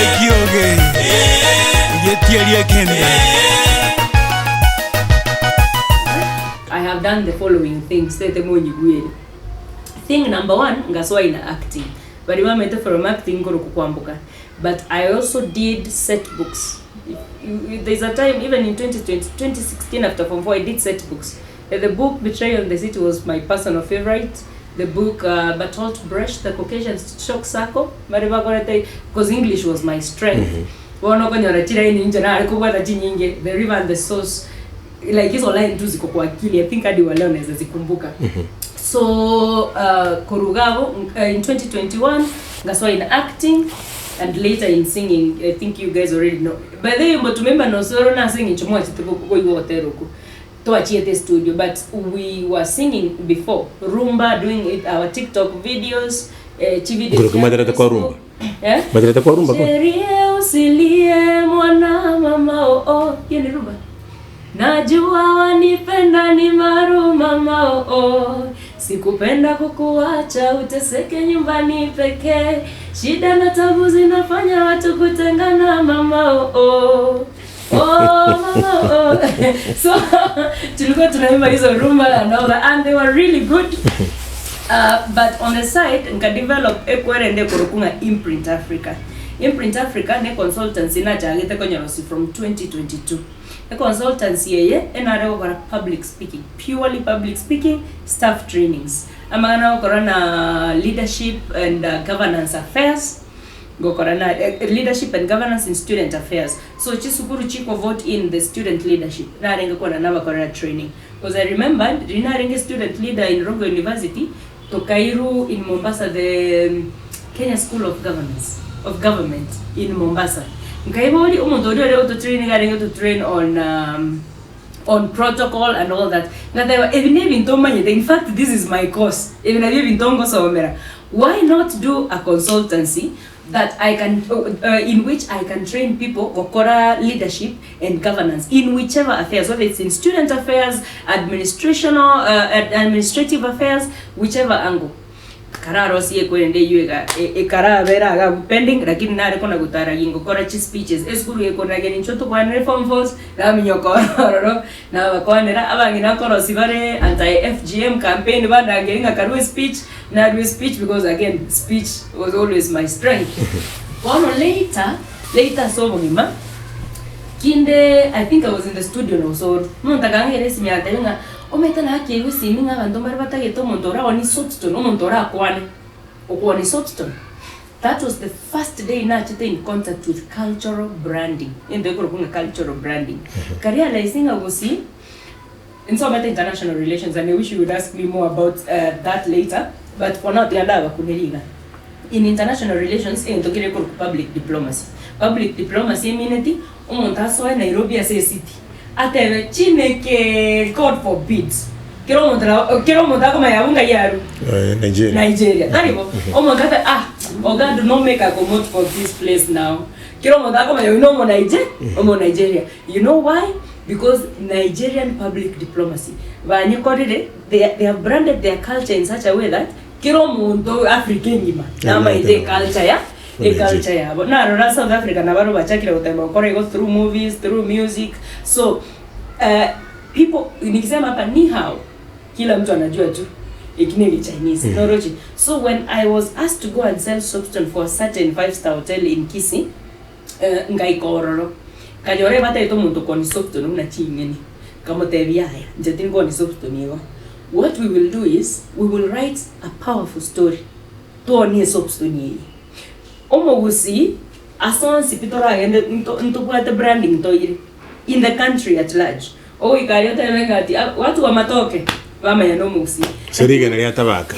Ekioge. I have done the following things. Thing number 1, ngaswa ina acting. But remember from acting ngoro kukwambuka. But I also did set books. There's a time, even in 2016 after Form 4, I did set books. The book Betrayal in the City was my personal favorite. The book Bertolt Brecht, The Caucasian Shock Circle, because English was my strength. The River and the Source, like hizo line tu ziko kwa akili. I think hadi waleo naweza zikumbuka. So Korugavo in 2021 ngaswa in acting and later in singing. I think you guys already know. By the way, but remember no soro na singing chomwa chituko ko iwo hoteruko to achieve the studio, but we were singing before rumba, doing it our TikTok videos, TV videos. Madarata kwa rumba. Yeah? Madarata kwa rumba kwa. Sheria usilie mwana mama oh yeni rumba. Najua wanipenda ni maru mama oh sikupenda kukuacha uteseke nyumbani pekee, shida na tabu zinafanya watu kutengana mama oh mama oh. So tulikuwa tunaimba hizo rumba and all that, and they were really good. But on the side nka develop ekwerende kurukunga Imprint Africa. Imprint Africa ne consultancy na jagete konyarosi from 2022. The consultancy yeye enarego kwa public speaking, purely public speaking, staff trainings. Amana korana leadership and governance affairs. Go korana leadership and governance in student affairs. So chisukuru chiko vote in the student leadership. Na renga kwa naba korana training. Because I remember rina renga student leader in Rongo University to Kairu in Mombasa, the Kenya School of Government in Mombasa. Nkaibodi umondori to training garenga to train on protocol and all that. Nga they were even tomanye. In fact, this is my course. Even I've tongo somera. Why not do a consultancy that I can in which I can train people okora leadership and governance in whichever affairs, whether it's in student affairs, administrative affairs, whichever angle. Kararo siye kwende yuega ekara vera aga pending lakini nare kona gutara gingo kora chi speeches eskuru ye kona geni choto kwa reform force na minyokoro na bakonera abangina koro sibare anti FGM campaign banda ngenga karwe speech na do speech because again speech was always my strength. One later so mongima kinde I think I was in the studio no so montaganga resi myata ometa na ke usiminga bantu bari batageto montora oni Soapstone montora akwane okwani Soapstone. That was the first day na chete in contact with cultural branding. In the cultural branding career license agosi in so many international relations, and I wish you would ask me more about that later, but for now tianda bakuneliga in international relations in tokire ko public diplomacy immunity umontaso Nairobi as a city ateve chineke God forbid kero monta kama ya unga yaru Nigeria taribo omongata oh God, do not make a commute for this place now kero monta kama ya uno Nigeria. You know why? Because Nigerian public diplomacy they have branded their culture in such a way that kero monto African ngima nama ide culture ya but na South Africa na baro bachakira utemba kore go through movies, through music. So people nikisema hapa ni how kila mtu anajua tu ikineli Chinese technology. So when I was asked to go and sell Soapstone for a certain 5-star hotel in Kisii, ngai kororo kajore bata ito muntu koni Soapstone una chingeni kama tebia haya njetin koni Soapstone hiyo. What we will do is we will write a powerful story to ni Soapstone hii omogusi asonsi pitora agende ntubwate branding toiri in the country at large. Ikariota ngati watu wa matoke bama ya nomusi Riga na tabaka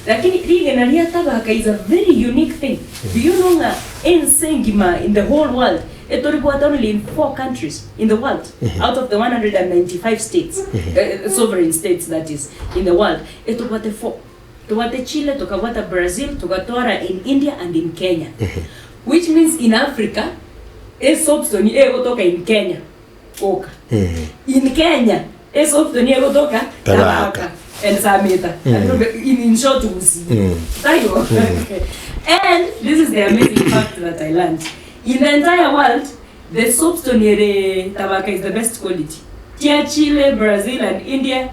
lakini riga na tabaka is a very unique thing. Do you know nga ensengima in the whole world etoribwata only in 4 countries in the world out of the 195 states sovereign states that is in the world etobwate 4. Tuwate Chile, tukawata Brazil, tukatwara in India and in Kenya. Which means in Africa, Soapstone kutoka in Kenya. In Kenya, Soapstone kutoka Tabaka. and Sameta. In short, we see. And this is the amazing fact that I learned. In the entire world, the soapstone tabaka is the best quality. Here, Chile, Brazil, and India,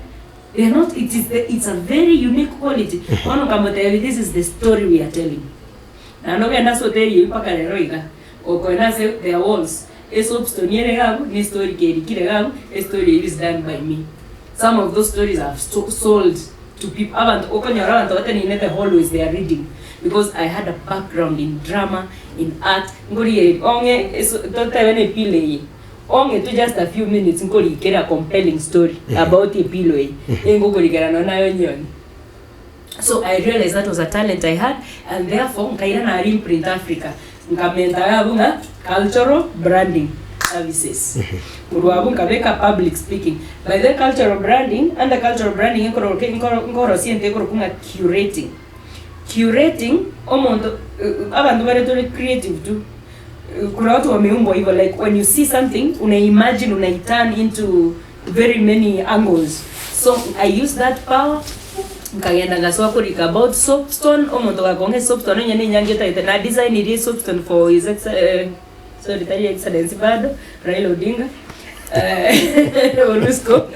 they are not. It's a very unique quality. This is the story we are telling. I know we are not so telling you. Their walls. A soapstone a story a story is done by me. Some of those stories I've sold to people. The hallways they are reading. Because I had a background in drama, in art. Only to just a few minutes, get a compelling story about a pillow. So I realized that was a talent I had, and therefore I in Print Africa. Cultural branding services. Public speaking. By the cultural branding and the cultural branding, curating. Curating, creative too. Like when you see something, imagine turn into very many angles. So I use that power. About Soapstone, Soapstone, na design it is Soapstone for his Excellency Bado, Raila Odinga. Onduso.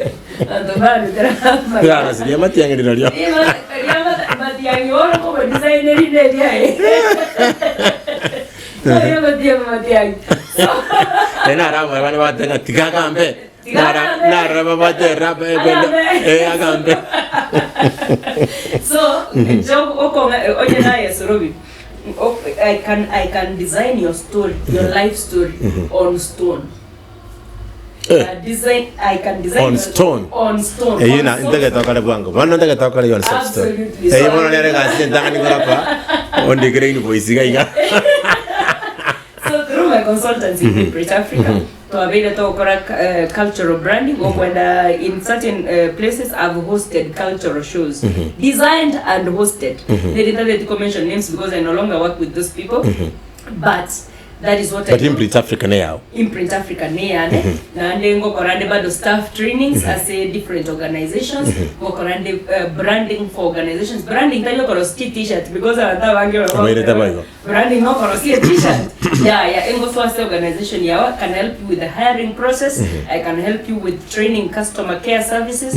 So, Sorobi, I can design your story, your life story on stone. I can design on stone. On stone. Absolutely. So through my consultancy in British Africa, to avail cultural branding, or when in certain places I've hosted cultural shows, designed and hosted. They didn't mention names because I no longer work with those people, but that is what I do. But in Print Africa now. In Print Africa now, and then go around staff trainings as a different organizations, go around branding for organizations. Branding tayo ko t-shirt because I branding no ko t-shirt. Yeah. Engo first organization can help you with the hiring process. I can help you with training customer care services.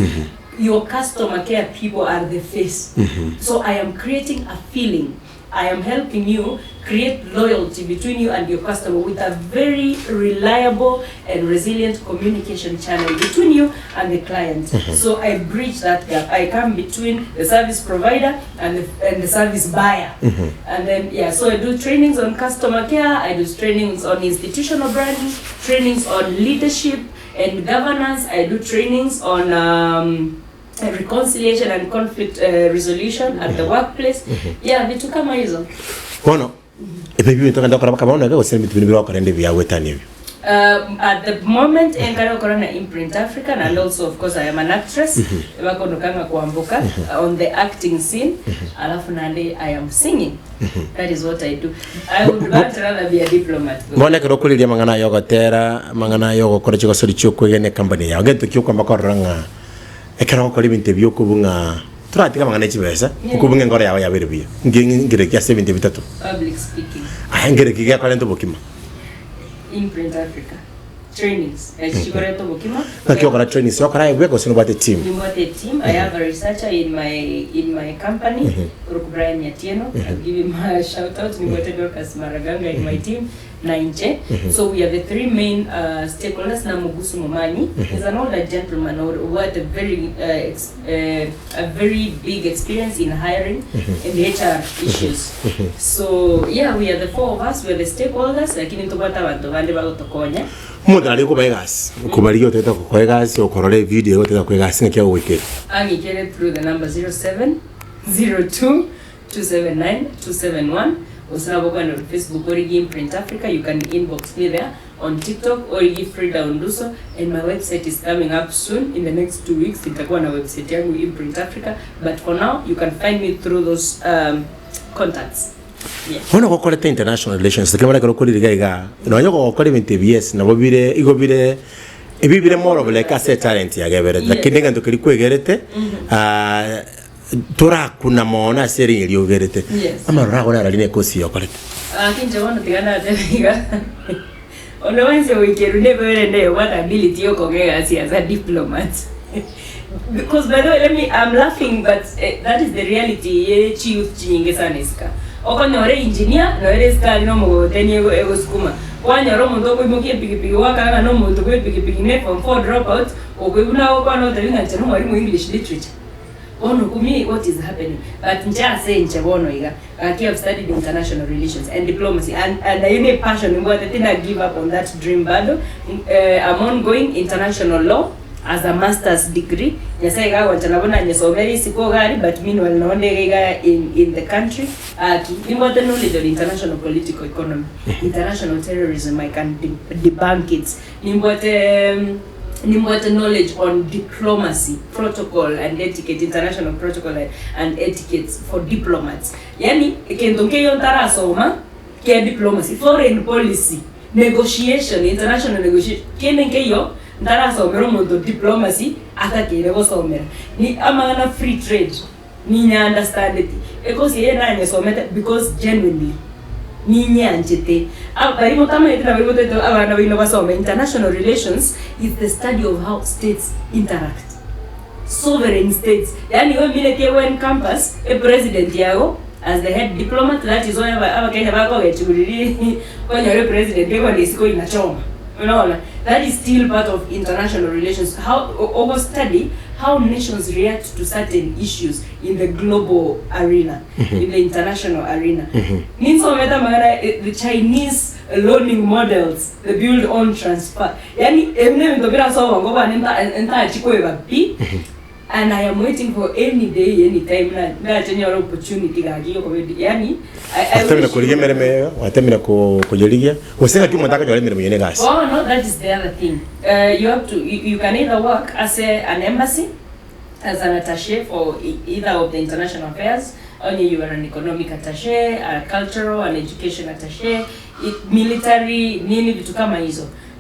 Your customer care people are the face. So I am creating a feeling. I am helping you create loyalty between you and your customer with a very reliable and resilient communication channel between you and the client. So I bridge that gap. I come between the service provider and the service buyer. And then, so I do trainings on customer care, I do trainings on institutional branding, trainings on leadership and governance, I do trainings on reconciliation and conflict resolution at the workplace. Vitu kama hizo. Bueno, maybe we talk about kama at the moment in Print Africa, and also of course I am an actress. On the acting scene, I am singing. That is what I do. I would much rather be a diplomat. Mwana kurokulilia mangana yoga tera, mangana yoga korechiko soricho kwegene company ya. Geto kyo kwamba koranga. Ekara ko libinte byo kubunga. Turatika mangana chibesa. Kubunga ngora yawe ya berbiya. Ngire kya 73. Public speaking. Ngire kya kalento bokima. In Print Africa. Trainings. Trainings. Team. I have a researcher in my company, Brian Yatieno. I'll give him a shout out. In my team. So we are the three main stakeholders. Namugusu Momani is an older gentleman who had a very big experience in hiring and HR issues. So we are the four of us. We are the stakeholders. Lakini tupata watu wande bagotokonya. Muda aliko baigas. Kubaliyo teta kuegas o korole video teta kuegas ngia wiki. Angi get through the number 0702 279 271. Usnabo on Facebook or in Print Africa, you can inbox me there. On TikTok or give Fredah Onduso, and my website is coming up soon in the next 2 weeks. Itakuwa na website yangu in Print Africa, but for now you can find me through those contacts. Hono ko kolete international relations. Kama na ko kolire gaiga. No yoko ko kolite BS na bobire igobire ibi bire more of like a talent ya gebere lakini ngando kili kwegerete tora kuna mona seri iliyogerete ama rago na line kosi yokorete kinje wono tigana atega otherwise we can never know what ability Ekioge has as a diplomat. Because by the way, I'm laughing, but that is the reality. Chief Chingesaneska. Okonore engineer, no ereska no mo tenyego ego skuma. Wanyoro mo ndoko imokie pigipigi waka no mo ndoko pigipigi ne from 4 dropout okubuna okwana otalinga nchano mwalimu English literature. Ono kumi what is happening, but nja say nche bono iga I have studied international relations and diplomacy and I need passion but I didn't give up on that dream bado. I'm ongoing international law as a master's degree. Yes, I got wanabona nyesomeri siko gari but meanwhile naonde in the country important knowledge of international political economy, international terrorism. I can debunk it. Important knowledge on diplomacy, protocol and etiquette, international protocol and etiquette for diplomats. Yani kendonke yontara soma ke diplomacy, foreign policy, negotiation, international negotiation. Kenenke yo ndara somero modo diplomacy atake lego somera. Ni amana free trade. Ni nya understand it. Because yena nyesometa because genuinely Niñanchete. International relations is the study of how states interact. Sovereign states. Yani when campus, a president yago as the head diplomat, that is why our Kenya bako when you're a president, everyone is going to choma. That is still part of international relations. How over study how nations react to certain issues in the global arena, in the international arena. The Chinese learning models, the build on transfer. And I am waiting for any day, any time that any opportunity. Oh no, that is the other thing. You can either work as an embassy, as an attaché for either of the international affairs, or you are an economic attaché, a cultural and education attaché, military,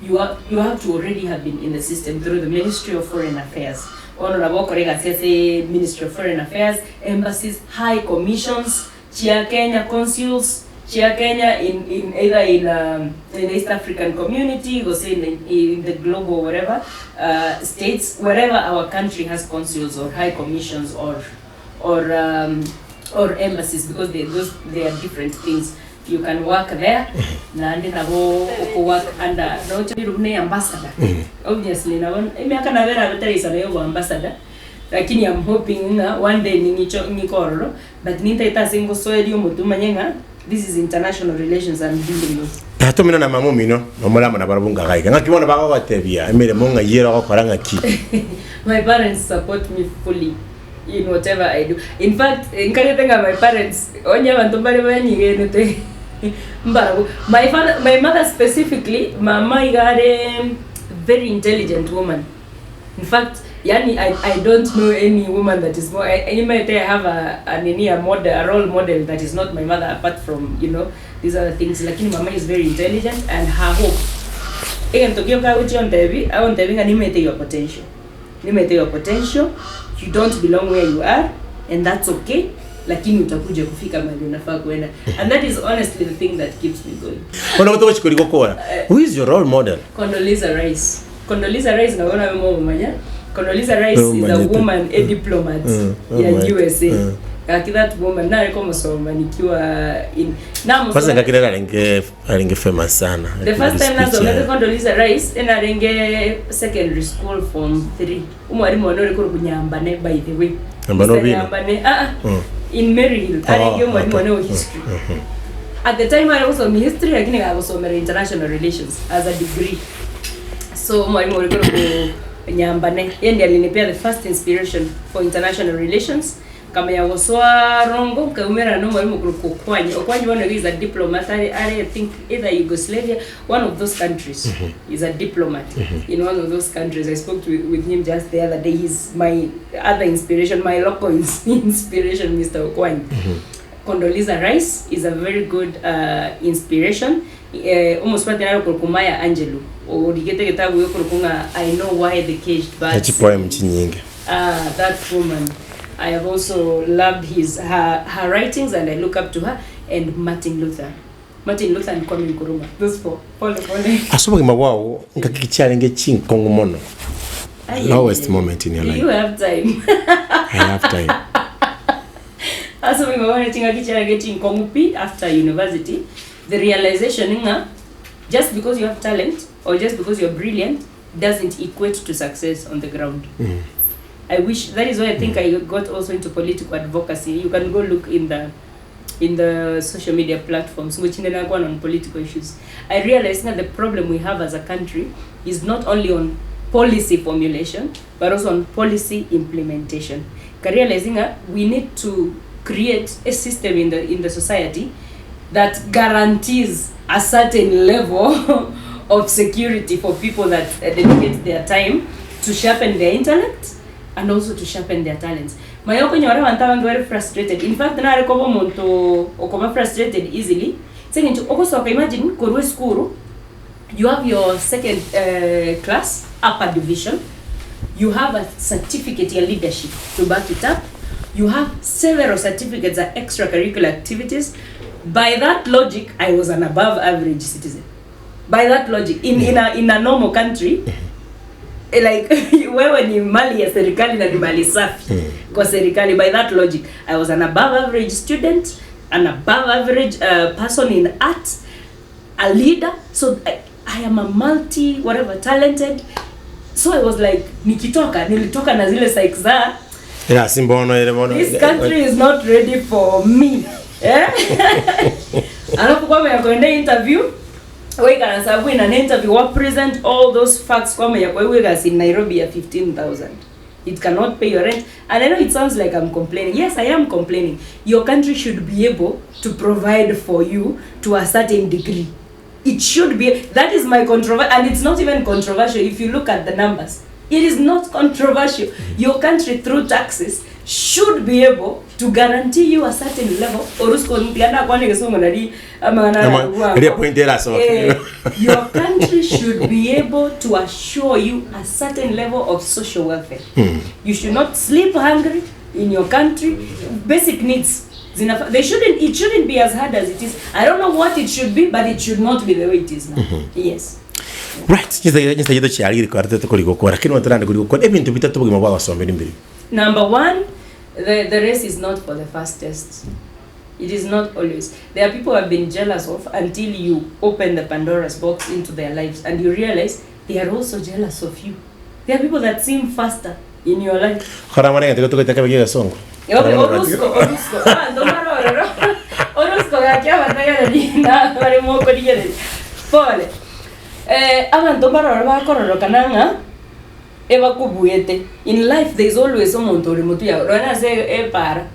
you have to already have been in the system through the Ministry of Foreign Affairs. Ministry of Foreign Affairs, embassies, high commissions, Chia Kenya consuls, Chia Kenya in either in the East African community, or say in the global whatever states, wherever our country has consuls or high commissions or embassies, because they are different things. You can work there, and then work under ambassador. Obviously, ambassador. Lakini I'm hoping one day nikororo, but single this is international relations I'm dealing with. Tato mina na mamu mino, mamola mana barabunga gaika. Ngakibona bako batebia, emere monga yera ko koranga ki. My parents support me fully in whatever I do. In fact, nkagetenga my parents onye abantu bali banyigene te. My mother specifically, mama is a very intelligent woman. In fact, I don't know any woman that is more. I might have a role model that is not my mother, apart from these other things. Like mama is very intelligent, and her hope. Again, Tokyo Kauchi on TV. I want to limit your potential. Limit your potential. You don't belong where you are, and that's okay. Lakini utakuja kufika mahali unafaa kwenda, and that is honestly the thing that keeps me going. Who is your role model? Condoleezza Rice. Condoleezza Rice naona mama mmoja. Condoleezza Rice is a woman, a diplomat in USA. That woman na alikuwa msoma nikiwa in kwanza ngakirera alenge famous sana. The first time nasoma Condoleezza Rice ina alenge secondary school form 3. Umwalimu wanore ko kunyambane by the way. Nyambane in Maryhill. Alenge mwalimu wanao history. At the time I was on history, lakini I was on international relations as a degree. So mwalimu alikuwa nyambane. Yeye ndiye alinipea the first inspiration for international relations. Kama ya waswa rongo kaumera no mwalimu Okwanyi one is a diplomat. I think either Yugoslavia, one of those countries is a diplomat in one of those countries. I spoke with him just the other day. He's my other inspiration, my local inspiration, Mr. Okwanyi. Condoleezza Rice is a very good inspiration. Almost what they Maya Angelou or the kitabu yokunga I know why the caged birds. That woman, I have also loved her writings, and I look up to her. And Martin Luther and Kwame Nkrumah. Those four. Pole. Asubuhi mawao ngakichallenge chinkongo mono. Lowest moment in your life. You have time. I have time. Asubuhi mawao ngakichallenge chinkongo after university. The realization just because you have talent or just because you're brilliant doesn't equate to success on the ground. I wish that is why I think I got also into political advocacy. You can go look in the social media platforms which on political issues. I realized that the problem we have as a country is not only on policy formulation but also on policy implementation. Realizing that we need to create a system in the society that guarantees a certain level of security for people that dedicate their time to sharpen their intellect and also to sharpen their talents. My opinion, I'm very frustrated. In fact, I am frustrated easily. Saying to also imagine Korwe school, you have your second class upper division, you have a certificate in leadership to back it up, you have several certificates and extracurricular activities. By that logic, I was an above average citizen. By that logic, in a normal country, like wewe ni mali ya serikali na ni mali safi kwa serikali. By that logic, I was an above average student, an above average person in art, a leader. So I am a multi whatever talented. So I was like, nilitoka na zile psych za this country is not ready for me. Alafu kwa ya kwenda interview, we can serve in an interview or present all those facts kwa ya kwa in Nairobi at 15,000. It cannot pay your rent. And I know it sounds like I'm complaining. Yes, I am complaining. Your country should be able to provide for you to a certain degree. It should be. That is my controversy, and it's not even controversial if you look at the numbers. It is not controversial. Your country through taxes should be able to guarantee you a certain level. Your country should be able to assure you a certain level of social welfare. You should not sleep hungry in your country. Basic needs. It shouldn't be as hard as it is. I don't know what it should be, but it should not be the way it is now. Yes. Right. Number one, the race is not for the fastest. It is not always. There are people who have been jealous of until you open the Pandora's box into their lives and you realize they are also jealous of you. There are people that seem faster in your life. In life there is always someone to remote ya rona se para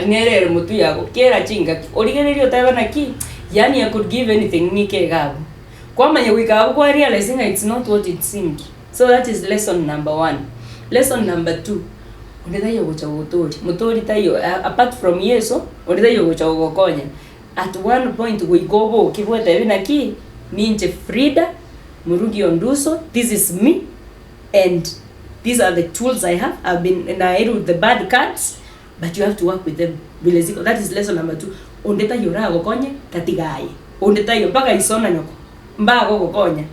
nere remote ya kera chinga origeneri otaba ki yani I could give anything nike gabo kwa manye wika kwa realizing it's not what it seemed. So that is lesson number 1. Lesson number 2, ondeta yo gocha motori tayo apart from yeso ondeta yo gocha gokonya. At one point we go bo kibweta bina ki ninje Fredah Onduso. This is me, and these are the tools I have. I've been with the bad cards, but you have to work with them. That is lesson number 2. Ondeta yora gokonya tatigai. Ondeta yo paka isona nyoko. Mba gokonya.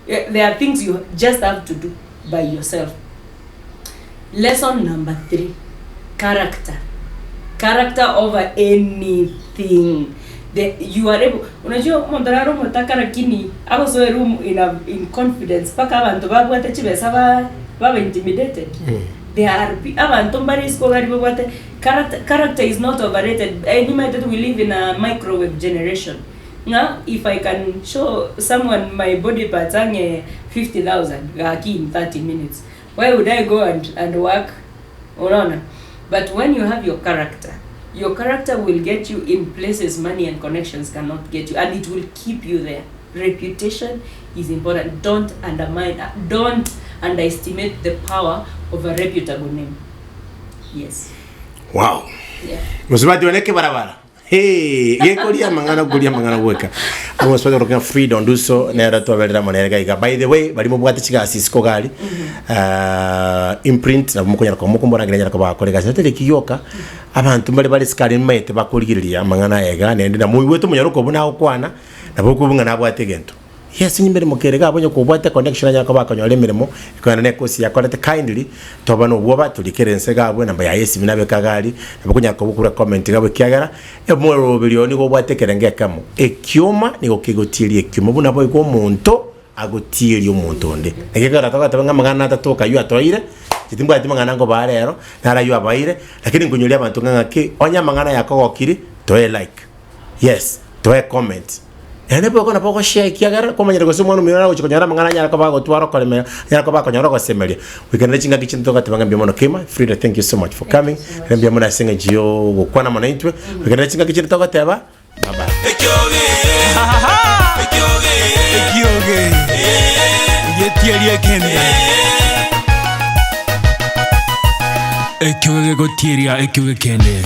There are things you just have to do by yourself. Lesson number 3. Character. Character over anything. You are able. Unajua mondaro motaka lakini ako so room in confidence paka abantu babwate chibesa baba intimidated. There are abantu mbari isko gari babwate. Character is not overrated. We live in a microwave generation. Now if I can show someone my body parts 50,000 in 30 minutes, why would I go and work? But when you have your character will get you in places money and connections cannot get you, and it will keep you there. Reputation is important. Don't underestimate the power of a reputable name. Yes. Wow. Yeah. Musibati waneke barabara. Hey, kulia mangana weka. Amo swada roka Fredah Onduso nera to velera manera iga. By the way, bali mubwate chiga Cisco gali. Imprint na mukonya ko mukombora ngenya ko bakore gase tele kiyoka. Abantu bali skali mate bakuligiriya mangana ega nende na muyi wetu munyaruko buna okwana na bokubunga nabwate gento. Yes, nyimere mukerega abonye kubwate connection yako bakonyole mirimo ikwana ne kosi yakolete kindly toba no bwoba tulikerense gabwe namba ya yes binabe kagali nabakunya ko bukura comment gabwe kyagara emwero bilioni go bwate kerenge kamo ekyoma ni okigotiri ekyoma buna boy ko muntu agotiri omuntu onde ekegara tabanga magana atatoka yu atoire kitimbwa atimanga ngo barero nara yu abaire lakini ngunyulia abantu ngaki onya mangana yako gokiri toe like yes toe comment ene poko na poko share kiagara ko manyere go sumo no mirara uchi konyara mangana nyara ko bago twaro ko me nyara ko bago nyara ko semelia we can reaching kitchen to katanga mbiono kema Fredah, thank you so much for coming rembia mona singa jio go kwana mana intwe we can reaching kitchen to kateba bye bye Ekioge yetieri ekende Ekioge go tieria Ekioge kende